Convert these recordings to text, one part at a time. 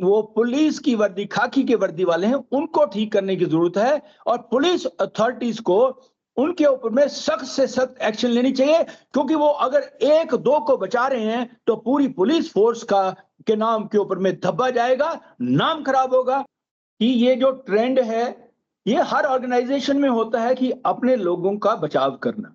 वो पुलिस की वर्दी, खाकी के वर्दी वाले हैं, उनको ठीक करने की जरूरत है और पुलिस अथॉरिटीज को उनके ऊपर में सख्त से सख्त एक्शन लेनी चाहिए, क्योंकि वो अगर एक दो को बचा रहे हैं तो पूरी पुलिस फोर्स का के नाम के ऊपर में धब्बा जाएगा, नाम खराब होगा। कि ये जो ट्रेंड है, ये हर ऑर्गेनाइजेशन में होता है कि अपने लोगों का बचाव करना।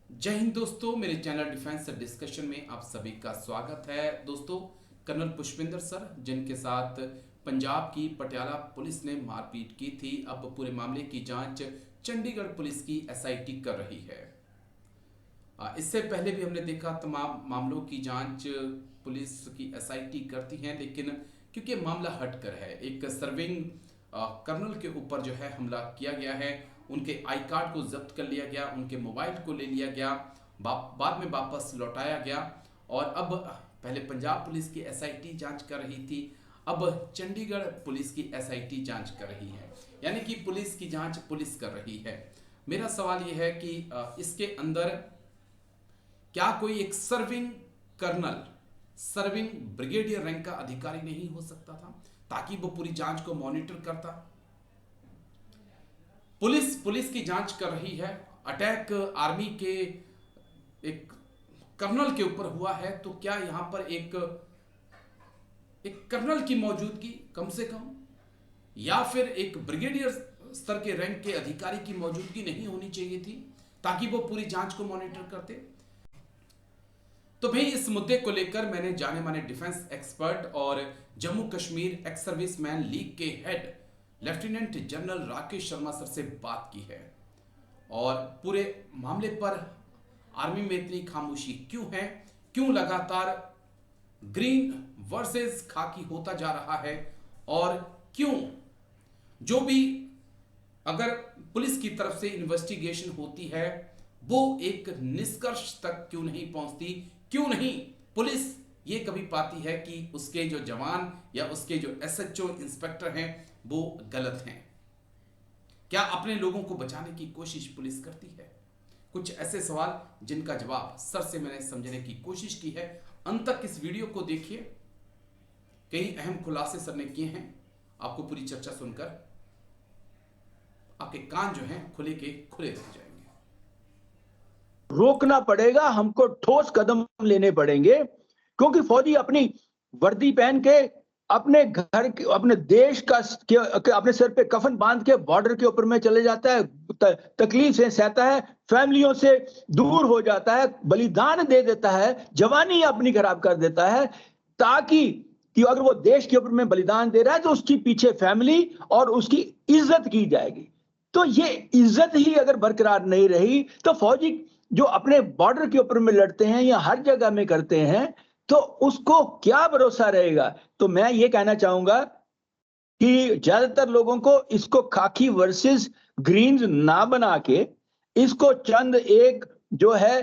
जय हिंद दोस्तों, मेरे चैनल डिफेंस डिस्कशन में आप सभी का स्वागत है। दोस्तों, कर्नल पुष्पिंदर सर, जिनके साथ पंजाब की पटियाला पुलिस ने मारपीट की थी, अब पूरे मामले की जांच चंडीगढ़ पुलिस की एसआईटी कर रही है। इससे पहले भी हमने देखा तमाम मामलों की जांच पुलिस की एसआईटी करती है, लेकिन क्योंकि मामला हटकर है, एक सर्विंग कर्नल के ऊपर जो है हमला किया गया है, उनके आई कार्ड को जब्त कर लिया गया, उनके मोबाइल को ले लिया गया, बाद में वापस लौटाया गया और अब पहले पंजाब पुलिस की एसआईटी जांच कर रही थी, अब चंडीगढ़ पुलिस की एसआईटी जांच कर रही है, यानी कि पुलिस की जांच पुलिस कर रही है। मेरा सवाल यह है कि इसके अंदर क्या कोई एक serving colonel, serving brigadier rank का अधिकारी नहीं हो सकता था ताकि वो पूरी जांच को मॉनिटर करता? पुलिस की जांच कर रही है। अटैक आर्मी के एक कर्नल के ऊपर हुआ है, तो क्या यहां पर एक कर्नल की मौजूदगी कम से कम, या फिर एक ब्रिगेडियर स्तर के रैंक के अधिकारी की मौजूदगी नहीं होनी चाहिए थी ताकि वो पूरी जांच को मॉनिटर करते? तो भाई, इस मुद्दे को लेकर मैंने जाने माने डिफेंस एक्सपर्ट और Jammu Kashmir ex serviceman league के head lieutenant general Rakesh Sharma sir से बात की है और पूरे मामले पर आर्मी में इतनी खामोशी क्यों है, क्यों लगातार ग्रीन वर्सेस खाकी होता जा रहा है, और क्यों जो भी अगर पुलिस की तरफ से इन्वेस्टिगेशन होती है वो एक निष्कर्ष तक क्यों नहीं पहुंचती, क्यों नहीं पुलिस ये कभी पाती है कि उसके जो जवान या उसके जो एसएचओ इंस्पेक्टर हैं वो गलत हैं? क्या अपने लोगों को बचाने की कोशिश पुलिस करती है? कुछ ऐसे सवाल जिनका जवाब सर से मैंने समझने की कोशिश की है। अंत तक इस वीडियो को देखिए, कई अहम खुलासे सर ने किए हैं। आपको पूरी चर्चा सुनकर आपके कान जो हैं खुले के खुले रह जाएंगे। रोकना पड़ेगा, हमको ठोस कदम लेने पड़ेंगे, क्योंकि फौजी अपनी वर्दी पहन के अपने घर के, अपने देश का अपने सर पे कफन बांध के बॉर्डर के ऊपर में चले जाता है, तकलीफ से सहता है, फैमिलियों से दूर हो जाता है, बलिदान दे देता है, जवानी अपनी खराब कर देता है, ताकि कि अगर वो देश के ऊपर में बलिदान दे रहा है तो उसकी पीछे फैमिली और उसकी इज्जत की जाएगी। तो ये इज्जत ही अगर बरकरार नहीं रही तो फौजी जो अपने बॉर्डर के ऊपर में लड़ते हैं या हर जगह में करते हैं, तो उसको क्या भरोसा रहेगा? तो मैं ये कहना चाहूंगा कि ज्यादातर लोगों को इसको खाकी वर्सेस ग्रीन्स ना बना के, इसको चंद एक जो है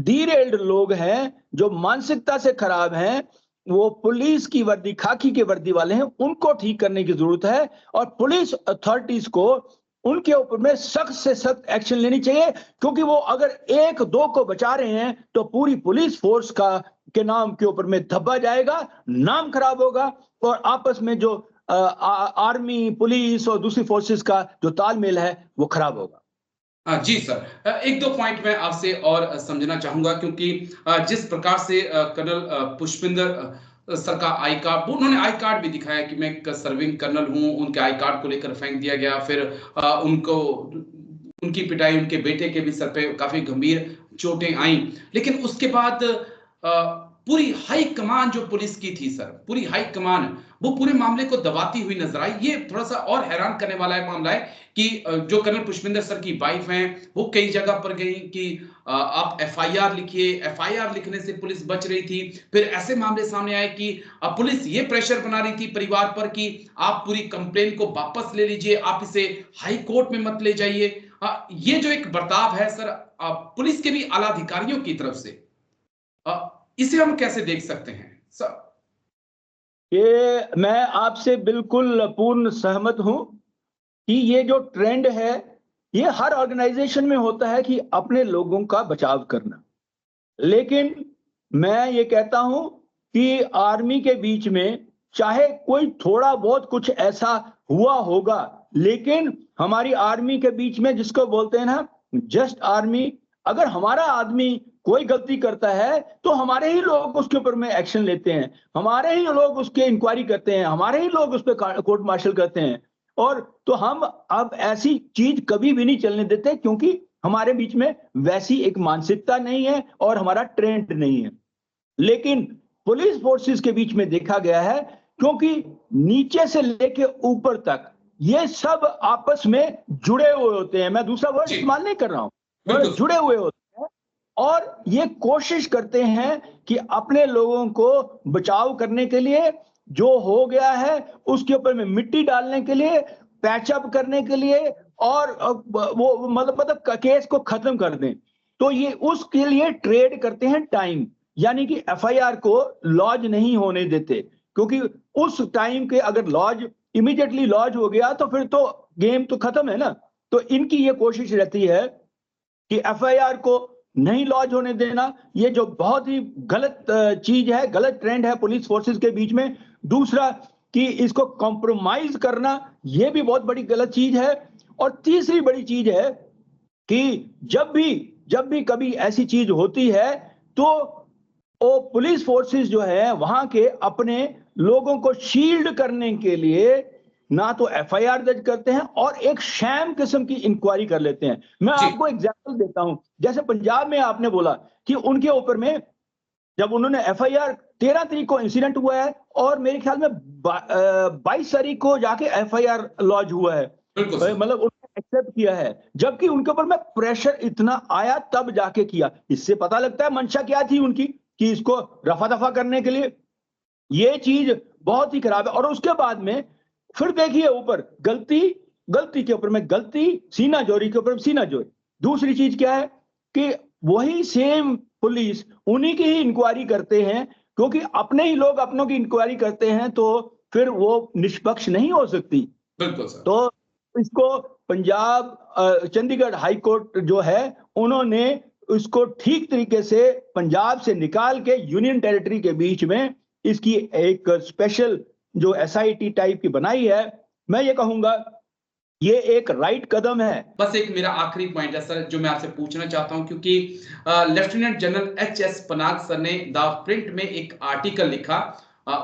डीरेल्ड लोग हैं जो मानसिकता से खराब हैं, वो पुलिस की वर्दी, खाकी के वर्दी वाले हैं, उनको ठीक करने की जरूरत है और पुलिस अथॉरिटीज को उनके ऊपर में सख्त से सख्त एक्शन लेनी चाहिए, क्योंकि वो अगर एक दो को बचा रहे हैं तो पूरी पुलिस फोर्स का के नाम के ऊपर में धब्बा जाएगा, नाम खराब होगा और आपस में जो आर्मी, पुलिस और दूसरी फोर्सेस का जो तालमेल है वो खराब होगा। जी सर, एक दो पॉइंट मैं आपसे और समझना चाहूंगा, क्योंकि जिस प्रकार से कर्नल पुष्पिंदर सर का आई कार्ड, उन्होंने आई कार्ड भी दिखाया कि मैं एक सर्विंग कर्नल हूं, उनके आई कार्ड को लेकर फेंक दिया गया, फिर उनको उनकी पिटाई, उनके बेटे के भी सर पे काफी गंभीर चोटें आई, लेकिन उसके बाद पूरी हाई कमान जो पुलिस की थी सर, पूरी हाई कमान वो पूरे मामले को दबाती हुई नजर आई। ये थोड़ा सा और हैरान करने वाला है मामला है कि जो कर्नल पुष्पिंदर सर की वाइफ हैं वो कई जगह पर गई कि आप एफआईआर लिखिए, एफआईआर लिखने से पुलिस बच रही थी। फिर ऐसे मामले सामने आए कि पुलिस ये प्रेशर बना रही थी परिवार पर कि आप पूरी कंप्लेन को वापस ले लीजिए, आप इसे हाई कोर्ट में मत ले जाइए। ये जो एक बर्ताव है सर पुलिस के भी आला अधिकारियों की तरफ से, इसे हम कैसे देख सकते हैं सर? ये मैं आपसे बिल्कुल पूर्ण सहमत हूं कि ये जो ट्रेंड है, ये हर ऑर्गेनाइजेशन में होता है कि अपने लोगों का बचाव करना। लेकिन मैं ये कहता हूं कि आर्मी के बीच में चाहे कोई थोड़ा बहुत कुछ ऐसा हुआ होगा, लेकिन हमारी आर्मी के बीच में जिसको बोलते हैं ना जस्ट आर्मी, अगर हमारा आदमी कोई गलती करता है तो हमारे ही लोग उसके ऊपर में एक्शन लेते हैं, हमारे ही लोग उसके इंक्वायरी करते हैं, हमारे ही लोग उस पर कोर्ट मार्शल करते हैं। और तो हम अब ऐसी चीज कभी भी नहीं चलने देते, क्योंकि हमारे बीच में वैसी एक मानसिकता नहीं है और हमारा ट्रेंड नहीं है। लेकिन पुलिस फोर्सेस के बीच में देखा गया है, क्योंकि नीचे से लेके ऊपर तक ये सब आपस में जुड़े हुए होते हैं, मैं दूसरा वर्ड इस्तेमाल नहीं कर रहा हूं, जुड़े हुए होते हैं और ये कोशिश करते हैं कि अपने लोगों को बचाव करने के लिए, जो हो गया है उसके ऊपर में मिट्टी डालने के लिए, पैचअप करने के लिए, और वो मतलब केस को खत्म कर दें। तो ये उसके लिए ट्रेड करते हैं टाइम, यानी कि एफआईआर को लॉज नहीं होने देते, क्योंकि उस टाइम के अगर लॉज इमीडिएटली लॉज हो गया तो फिर तो गेम तो खत्म है ना। तो इनकी ये कोशिश रहती है कि एफआईआर को नहीं लॉज होने देना, ये जो बहुत ही गलत चीज है, गलत ट्रेंड है पुलिस फोर्सेस के बीच में। दूसरा कि इसको कॉम्प्रोमाइज करना, ये भी बहुत बड़ी गलत चीज है। और तीसरी बड़ी चीज है कि जब भी कभी ऐसी चीज होती है तो वो पुलिस फोर्सेस जो है वहां के अपने लोगों को शील्ड करने के लिए ना तो एफआईआर दर्ज करते हैं और एक शैम किस्म की इंक्वायरी कर लेते हैं। मैं आपको एग्जांपल देता हूं, जैसे पंजाब में आपने बोला कि उनके ऊपर में जब उन्होंने एफआईआर 13 तारीख को इंसिडेंट हुआ है और मेरे ख्याल में 22 तारीख को जाके एफआईआर लॉन्च हुआ है, मतलब उन्होंने एक्सेप्ट किया है, जबकि उनके ऊपर में प्रेशर इतना आया तब जाके किया। इससे पता लगता है मंशा क्या थी उनकी, कि इसको रफा दफा करने के लिए। ये चीज बहुत ही खराब है। और उसके बाद में फिर देखिए ऊपर गलती के ऊपर में गलती, सीना जोरी के ऊपर सीना जोरी। दूसरी चीज क्या है कि वही सेम पुलिस उन्हीं की ही इंक्वायरी करते हैं, क्योंकि अपने ही लोग अपनों की इंक्वायरी करते हैं तो फिर वो निष्पक्ष नहीं हो सकती। बिल्कुल सर। तो इसको पंजाब चंडीगढ़ हाई कोर्ट जो है उन्होंने उसको ठीक तरीके से पंजाब से निकाल के यूनियन टेरिटरी के बीच में इसकी एक स्पेशल जो एसआईटी टाइप की बनाई है। मैं ये कहूंगा ये एक राइट कदम है। बस एक मेरा आखिरी पॉइंट है सर जो मैं आपसे पूछना चाहता हूं, क्योंकि lieutenant general HS. Panag sir ने द प्रिंट में एक आर्टिकल लिखा,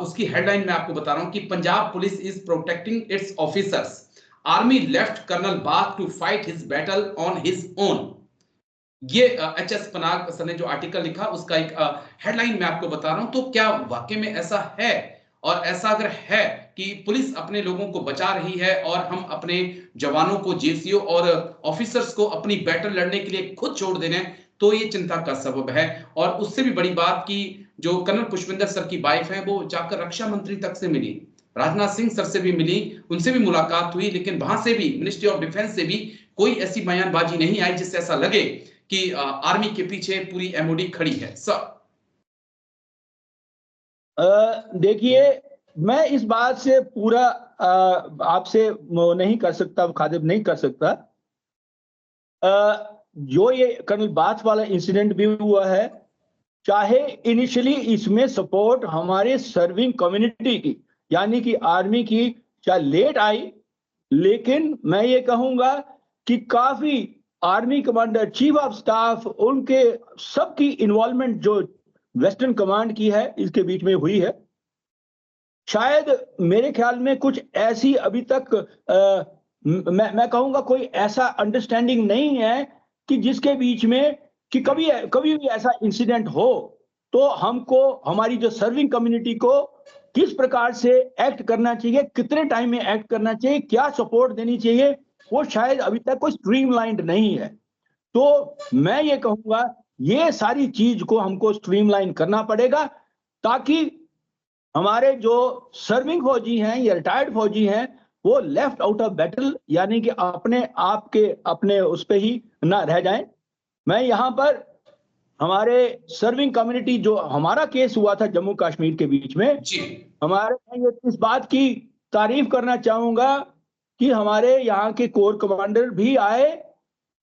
उसकी हेडलाइन मैं आपको बता रहा हूं कि Punjab police is protecting its officers, army left colonel Bath to fight his battle on his own. ये एच.एस. पनाग सर ने जो आर्टिकल लिखा उसका एक हेडलाइन मैं आपको बता रहा हूं। तो क्या वाकई में ऐसा है, और ऐसा अगर है कि पुलिस अपने लोगों को बचा रही है और हम अपने जवानों को, जेसीओ और ऑफिसर्स को अपनी बैटल लड़ने के लिए खुद छोड़ देने, तो ये चिंता का सबब है। और उससे भी बड़ी बात कि जो कर्नल पुष्पिंदर सर की वाइफ है वो जाकर रक्षा मंत्री तक से मिली, राजनाथ सिंह सर से भी मिली, उनसे भी मुलाकात हुई, लेकिन वहां से भी मिनिस्ट्री ऑफ डिफेंस से भी कोई ऐसी बयानबाजी नहीं आई जिससे ऐसा लगे कि आर्मी के पीछे पूरी एमओडी खड़ी है। सर देखिए, मैं इस बात से पूरा आपसे नहीं कर सकता, खातिब नहीं कर सकता। जो ये कर्नल बाथ वाला इंसिडेंट भी हुआ है, चाहे इनिशियली इसमें सपोर्ट हमारे सर्विंग कम्युनिटी की यानी कि आर्मी की चाहे लेट आई, लेकिन मैं ये कहूंगा कि काफी army commander, chief of staff, उनके सबकी इन्वॉल्वमेंट जो वेस्टर्न कमांड की है इसके बीच में हुई है। शायद मेरे ख्याल में कुछ ऐसी अभी तक मैं कहूंगा कोई ऐसा अंडरस्टैंडिंग नहीं है कि जिसके बीच में कि कभी भी ऐसा इंसिडेंट हो तो हमको, हमारी जो सर्विंग कम्युनिटी को किस प्रकार से एक्ट करना चाहिए, कितने टाइम में एक्ट करना चाहिए, क्या सपोर्ट देनी चाहिए, वो शायद अभी तक कोई स्ट्रीमलाइंड नहीं है। तो मैं ये कहूंगा ये सारी चीज को हमको स्ट्रीमलाइन करना पड़ेगा, ताकि हमारे जो सर्विंग फौजी हैं या रिटायर्ड फौजी हैं वो लेफ्ट आउट ऑफ बैटल यानी कि अपने आप के अपने उस पे ही ना रह जाएं। मैं यहाँ पर हमारे सर्विंग कम्युनिटी, जो हमारा केस हुआ था जम्मू कश्मीर के बीच में, हमारे ये इस बात की तारीफ करना चाहूंगा कि हमारे यहाँ के कोर कमांडर भी आए,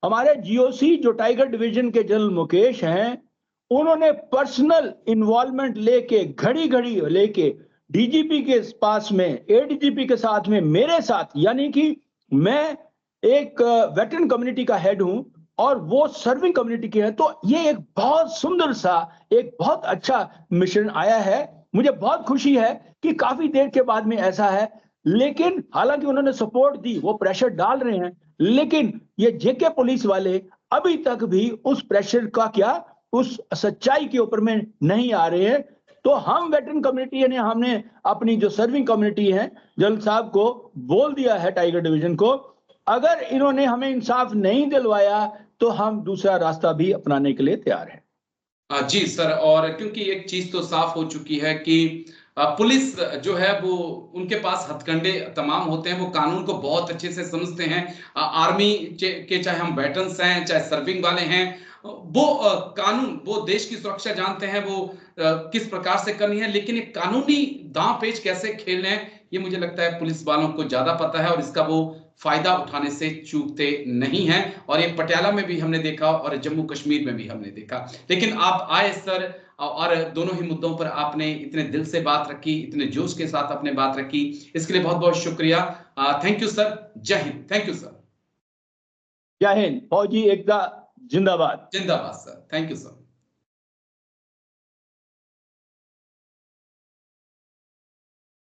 हमारे जीओसी जो टाइगर डिवीजन के जनरल मुकेश हैं, उन्होंने पर्सनल इन्वॉल्वमेंट लेके, घड़ी घड़ी लेके, डीजीपी के पास में, एडीजीपी के साथ में, मेरे साथ, यानी कि मैं एक वेटरन कम्युनिटी का हेड हूं और वो सर्विंग कम्युनिटी के हैं, तो ये एक बहुत सुंदर सा, एक बहुत अच्छा मिशन आया है। मुझे बहुत खुशी है कि काफी देर के बाद में ऐसा है, लेकिन हालांकि उन्होंने सपोर्ट दी, वो प्रेशर डाल रहे हैं, लेकिन ये जेके पुलिस वाले अभी तक भी उस प्रेशर का उस सच्चाई के ऊपर में नहीं आ रहे हैं। तो हम वेटरन कम्युनिटी यानी हमने अपनी जो सर्विंग कम्युनिटी है, जल साहब को बोल दिया है, टाइगर डिवीजन को, अगर इन्होंने हमें इंसाफ नहीं दिलवाया तो हम दूसरा रास्ता भी अपनाने के लिए तैयार हैं। जी सर, और क्योंकि एक चीज तो साफ हो चुकी है कि पुलिस जो है वो उनके पास हथकंडे तमाम होते हैं, वो कानून को बहुत अच्छे से समझते हैं। आर्मी के चाहे हम वेटरन्स हैं, चाहे सर्विंग वाले हैं, वो कानून, वो देश की सुरक्षा जानते हैं, वो किस प्रकार से करनी है, लेकिन एक कानूनी दांव पेच कैसे खेलने हैं, ये मुझे लगता है पुलिस वालों को ज्यादा पता है और इसका वो फायदा उठाने से चूकते नहीं हैं। और ये पटियाला में भी हमने देखा और जम्मू कश्मीर में भी हमने देखा। लेकिन आप आए सर, और दोनों ही मुद्दों पर आपने इतने दिल से बात रखी, इतने जोश के साथ आपने बात रखी, इसके लिए बहुत बहुत शुक्रिया। Thank you sir. जय हिंद। Thank you sir. जय हिंद। फौजी एकता जिंदाबाद। जिंदाबाद सर। Thank you sir.